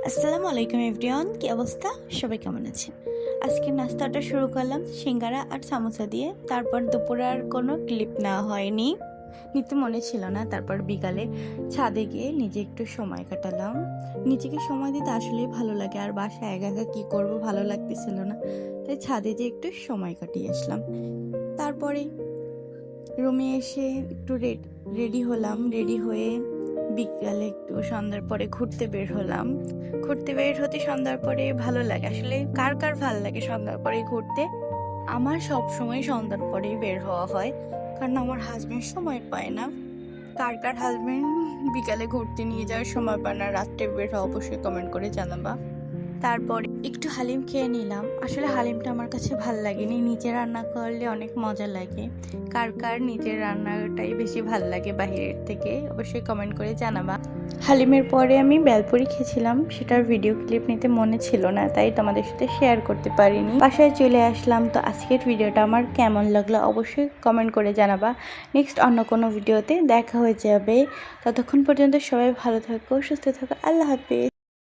আসসালামু আলাইকুম এভরিওয়ান, কি অবস্থা? সবাই কেমন আছেন? আজকে নাস্তাটা শুরু করলাম সিঙ্গারা আর সামোসা দিয়ে। তারপর দুপুরে আর কোনো ক্লিপ নেওয়া হয়নি, নিতে মনে ছিল না। তারপর বিকালে ছাদে গিয়ে নিজে একটু সময় কাটালাম। নিজেকে সময় দিতে আসলেই ভালো লাগে, আর বাসায় একা একা কী করবো ভালো লাগতেছিল না, তাই ছাদে যেয়ে একটু সময় কাটিয়ে আসলাম। তারপরে রুমে এসে একটু রেডি হলাম। রেডি হয়ে বিকালে একটু সন্ধ্যার পরে ঘুরতে বের হলাম। ঘুরতে বের হতে সন্ধ্যার পরে ভালো লাগে। আসলে কার কার ভালো লাগে সন্ধ্যার পরে ঘুরতে? আমার সব সময় সন্ধ্যার পরেই বের হওয়া হয়, কারণ আমার হাজবেন্ড সময় পায় না। কার কার হাজবেন্ড বিকালে ঘুরতে নিয়ে যাওয়ার সময় পায় না, রাত্রে বের হওয়া, অবশ্যই কমেন্ট করে জানাবা। তারপরে একটু হালিম খেয়ে নিলাম। আসলে হালিমটা আমার কাছে ভাল লাগেনি, নিজে রান্না করলে অনেক মজা লাগে। কার কার নিজের রান্নাটাই বেশি ভাল লাগে বাইরের থেকে, অবশ্যই কমেন্ট করে জানাবা। হালিমের পরে আমি বেলপুরি খেয়েছিলাম, সেটার ভিডিও ক্লিপ নিতে মনে ছিল না, তাই তোমাদের সাথে শেয়ার করতে পারিনি। বাসায় চলে আসলাম। তো আজকের ভিডিওটা আমার কেমন লাগলো অবশ্যই কমেন্ট করে জানাবা। নেক্সট অন্য কোনো ভিডিওতে দেখা হয়ে যাবে। ততক্ষণ পর্যন্ত সবাই ভালো থাকো, সুস্থ থাকো। আল্লাহ হাফেজ।